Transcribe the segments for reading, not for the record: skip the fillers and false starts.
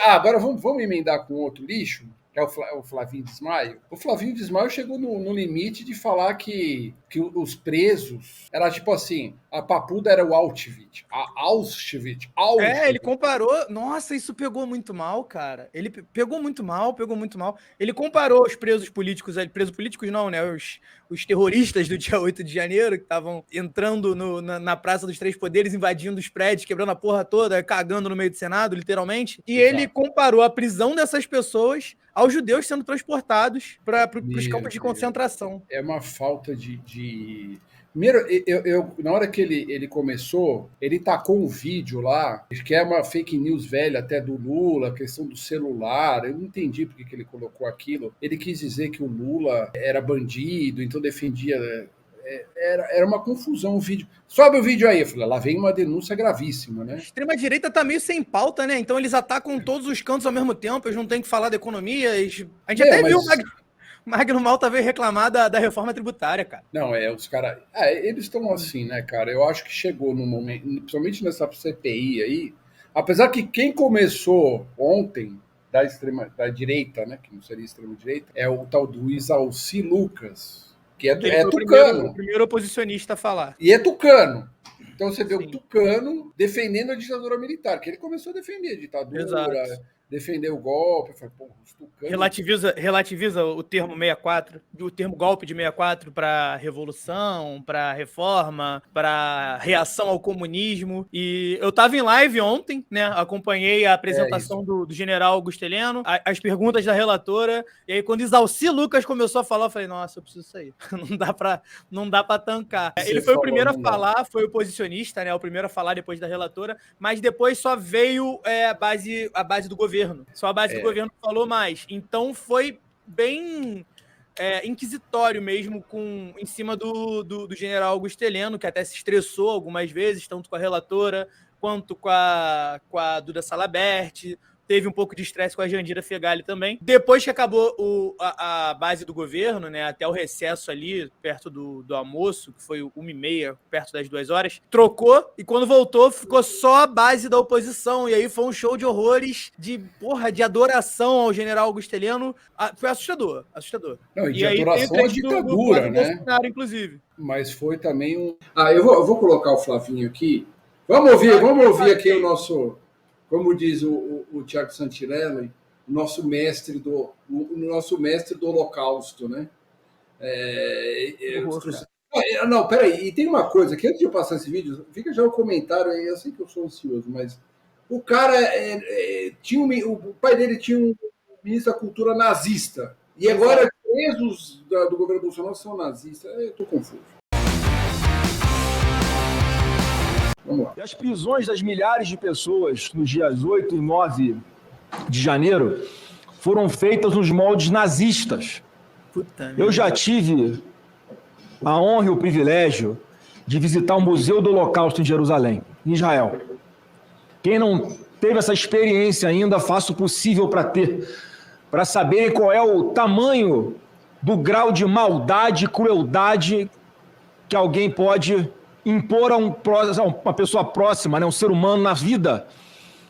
Agora vamos emendar com outro lixo, que é o Flavinho Desmaio. O Flavinho Desmaio chegou no limite de falar que os presos era tipo assim, a papuda era o Auschwitz, Ele Auschwitz. comparou. Nossa, isso pegou muito mal, cara. Ele pegou muito mal, pegou muito mal. Ele comparou os presos políticos, presos políticos não, né? Os terroristas do dia 8 de janeiro, que estavam entrando na Praça dos Três Poderes, invadindo os prédios, quebrando a porra toda, cagando no meio do Senado, literalmente. E ele Exato. comparou a prisão dessas pessoas aos judeus sendo transportados para os Meu campos de Deus. concentração. É uma falta de... Primeiro, na hora que ele começou, ele tacou um vídeo lá, que é uma fake news velha até do Lula, a questão do celular. Eu não entendi porque que ele colocou aquilo. Ele quis dizer que o Lula era bandido, então defendia. Era uma confusão o vídeo. Sobe o vídeo aí. Eu falei, lá vem uma denúncia gravíssima, A né? extrema-direita tá meio sem pauta, né? Então eles atacam todos os cantos ao mesmo tempo, eles não têm que falar da economia. A gente Meu, até viu o mas Magno Malta veio reclamar da reforma tributária, cara. não, os caras. Eles estão assim, né, cara? Eu acho que chegou no momento, principalmente nessa CPI aí, apesar que quem começou ontem da direita, né, que não seria extrema direita, é o tal do Isalci Lucas, que Que ele é foi o tucano. primeiro oposicionista a falar. E é tucano. Então você vê o Sim, tucano defendendo a ditadura militar, que ele começou a defender a exato. ditadura, defender o golpe. Eu falei, pô, os tucanos. Relativiza o termo 64, o termo golpe de 64 para revolução, para reforma, para reação ao comunismo. E eu estava em live ontem, né? Acompanhei a É isso. apresentação do general Augusto Heleno, as perguntas da relatora. E aí, quando Isalci Lucas começou a falar, eu falei, nossa, eu preciso sair. Não dá para tancar. Você Ele foi o falou, primeiro a não dá. falar, foi o posicionista, né? O primeiro a falar depois da relatora, mas depois só veio a base do governo. Só a base do governo falou mais. Então foi bem inquisitório mesmo em cima do general Augusto Heleno, que até se estressou algumas vezes, tanto com a relatora quanto com a Duda Salabert. Teve um pouco de estresse com a Jandira Fegali também. Depois que acabou a base do governo, né, até o recesso ali, perto do almoço, que foi 1h30, perto das 2 horas, trocou e quando voltou ficou só a base da oposição. E aí foi um show de horrores, de adoração ao general Augusto Heleno. Foi assustador, assustador. Não, e E de aí tem o adoração à trecho do ditadura, Flávio né? Bolsonaro, inclusive. Mas foi também um. Eu vou colocar o Flavinho aqui. Vamos ouvir aqui o nosso, como diz o Tiago Santirelli, o nosso mestre do Holocausto, né? Não, peraí, e tem uma coisa que antes de eu passar esse vídeo, fica já o comentário aí, eu sei que eu sou ansioso, mas o cara o pai dele tinha um ministro da cultura nazista, e agora presos do governo Bolsonaro são nazistas. Eu tô confuso. Vamos lá. E as prisões das milhares de pessoas nos dias 8 e 9 de janeiro foram feitas nos moldes nazistas. Eu já tive a honra e o privilégio de visitar o Museu do Holocausto em Jerusalém, em Israel. Quem não teve essa experiência ainda, faça o possível para ter, para saber qual é o tamanho do grau de maldade e crueldade que alguém pode impor a uma pessoa próxima, né, um ser humano na vida.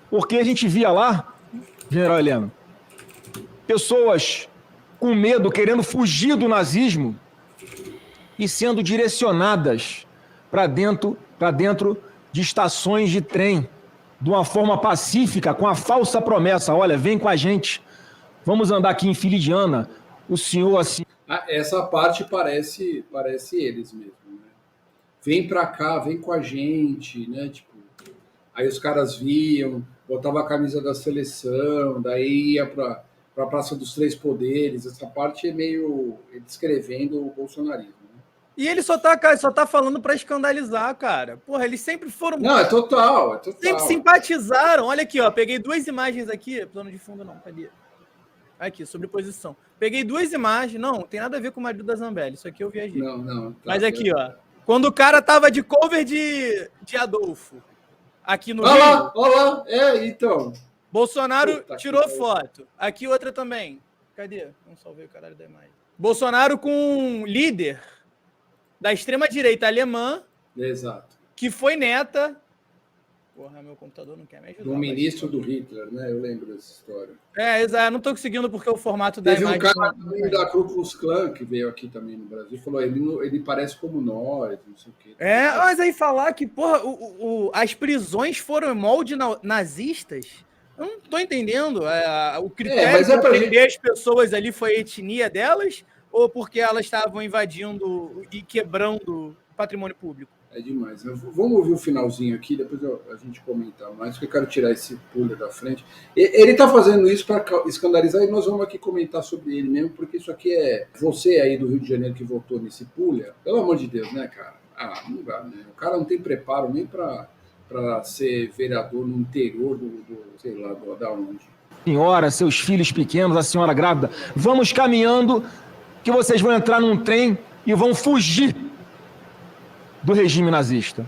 Porque a gente via lá, general Heleno, pessoas com medo, querendo fugir do nazismo e sendo direcionadas para dentro de estações de trem, de uma forma pacífica, com a falsa promessa: olha, vem com a gente, vamos andar aqui em Filidiana, o senhor assim... Essa parte parece eles mesmo, né? Vem pra cá, vem com a gente, né? Tipo, aí os caras viam, botavam a camisa da seleção, daí ia pra Praça dos Três Poderes. Essa parte é meio descrevendo o bolsonarismo. E ele só tá falando pra escandalizar, cara. Porra, eles sempre foram... Não, é total. Sempre simpatizaram. Olha aqui, ó. Peguei 2 imagens aqui. Plano de fundo não, cadê? Aqui, sobreposição. Peguei 2 imagens. Não tem nada a ver com o marido da Zambelli. Isso aqui eu viajei. Não. Tá, mas aqui, ó. Quando o cara tava de cover de Adolfo. Aqui no Rio. Olha lá. Então. Bolsonaro tirou foto. Aqui outra também. Cadê? Não salvei o caralho da imagem. Bolsonaro com um líder da extrema-direita alemã. Exato. Que foi neta Porra, meu computador não quer me ajudar. Do ministro do Hitler, né? Eu lembro dessa história. Exato. Não tô conseguindo porque o formato da Teve imagem... um cara da Ku Klux Klan que veio aqui também no Brasil e falou, ele parece como nós, não sei o quê. Mas aí falar que, porra, as prisões foram molde nazistas... Eu não tô entendendo. O critério para prender as pessoas ali foi a etnia delas ou porque elas estavam invadindo e quebrando patrimônio público? É demais. Vamos ouvir o finalzinho aqui, depois a gente comenta mais, porque eu quero tirar esse pulho da frente. Ele está fazendo isso para escandalizar e nós vamos aqui comentar sobre ele mesmo, porque isso aqui é você aí do Rio de Janeiro que votou nesse pulha. Pelo amor de Deus, né, cara? Não dá, né? O cara não tem preparo nem para ser vereador no interior sei lá, da onde. Senhora, seus filhos pequenos, a senhora grávida, vamos caminhando que vocês vão entrar num trem e vão fugir do regime nazista.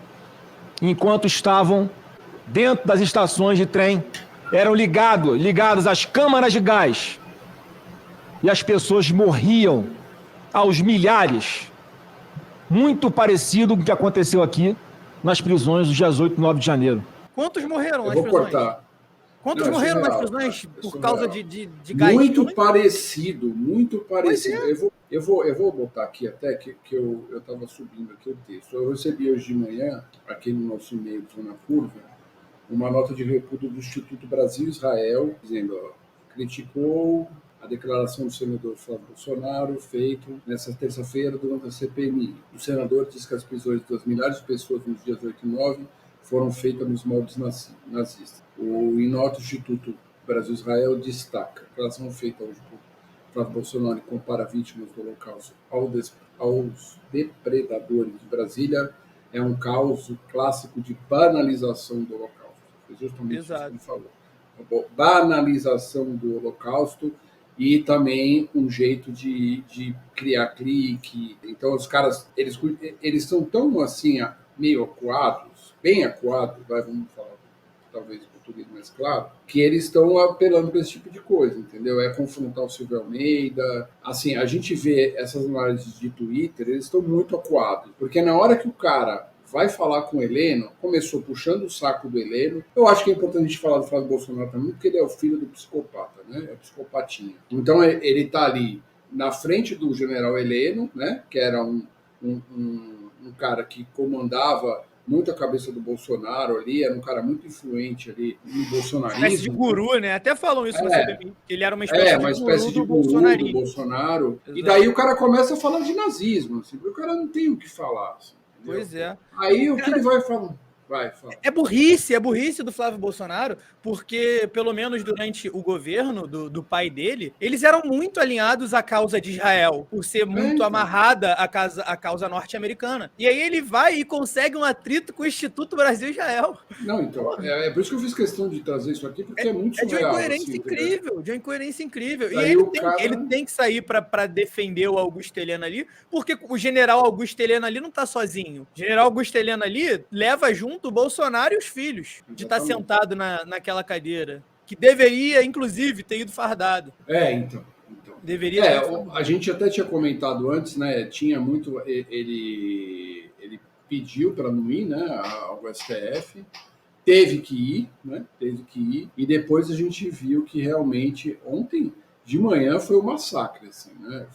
Enquanto estavam dentro das estações de trem, eram ligados às câmaras de gás. E as pessoas morriam aos milhares. Muito parecido com o que aconteceu aqui nas prisões dos dias 8 e 9 de janeiro. Quantos morreram nas prisões? Eu vou cortar. Quantos morreram nas prisões por causa de gás? Muito parecido, muito parecido. Eu vou botar aqui até que eu estava subindo aqui o texto. Eu recebi hoje de manhã, aqui no nosso e-mail Zona Curva, uma nota de repúdio do Instituto Brasil-Israel, dizendo, criticou a declaração do senador Flávio Bolsonaro, feito nesta terça-feira durante a CPMI. O senador diz que as prisões das milhares de pessoas nos dias 8 e 9 foram feitas nos moldes nazistas. O Inota Instituto Brasil-Israel destaca a declaração feita hoje por Flávio Bolsonaro compara vítimas do Holocausto aos depredadores de Brasília, é um caso clássico de banalização do Holocausto. Foi justamente isso que ele falou. Banalização do Holocausto e também um jeito de criar clique. Então, os caras, eles são tão assim, meio acuados, bem acuados, vamos falar talvez em português mais claro, que eles estão apelando para esse tipo de coisa, entendeu? É confrontar o Silvio Almeida. Assim, a gente vê essas análises de Twitter, eles estão muito acuados, porque na hora que o cara vai falar com o Heleno, começou puxando o saco do Heleno. Eu acho que é importante a gente falar do Flávio Bolsonaro também, porque ele é o filho do psicopata, né? É o psicopatinha. Então, ele está ali na frente do general Heleno, né? Que era um cara que comandava muito a cabeça do Bolsonaro ali, era um cara muito influente ali no bolsonarismo. Uma espécie de guru, né? Até falam isso no CPMI, que ele era uma espécie de guru do Bolsonaro. Exato. E daí o cara começa a falar de nazismo, assim, porque o cara não tem o que falar. Assim, pois é. Aí o que ele vai falar? É burrice do Flávio Bolsonaro, porque, pelo menos durante o governo do pai dele, eles eram muito alinhados à causa de Israel, por ser muito amarrada à causa norte-americana. E aí ele vai e consegue um atrito com o Instituto Brasil-Israel. Não, então, é por isso que eu fiz questão de trazer isso aqui, porque é muito surreal. De uma incoerência incrível. E ele tem que sair para defender o Augusto Heleno ali, porque o general Augusto Heleno ali não tá sozinho. O general Augusto Heleno ali leva junto o Bolsonaro e os filhos, de estar sentado naquela cadeira, que deveria, inclusive, ter ido fardado. Então. Deveria a gente até tinha comentado antes, né? Tinha muito... Ele pediu para não ir, né, ao STF, teve que ir, e depois a gente viu que realmente ontem de manhã foi um massacre, assim, né?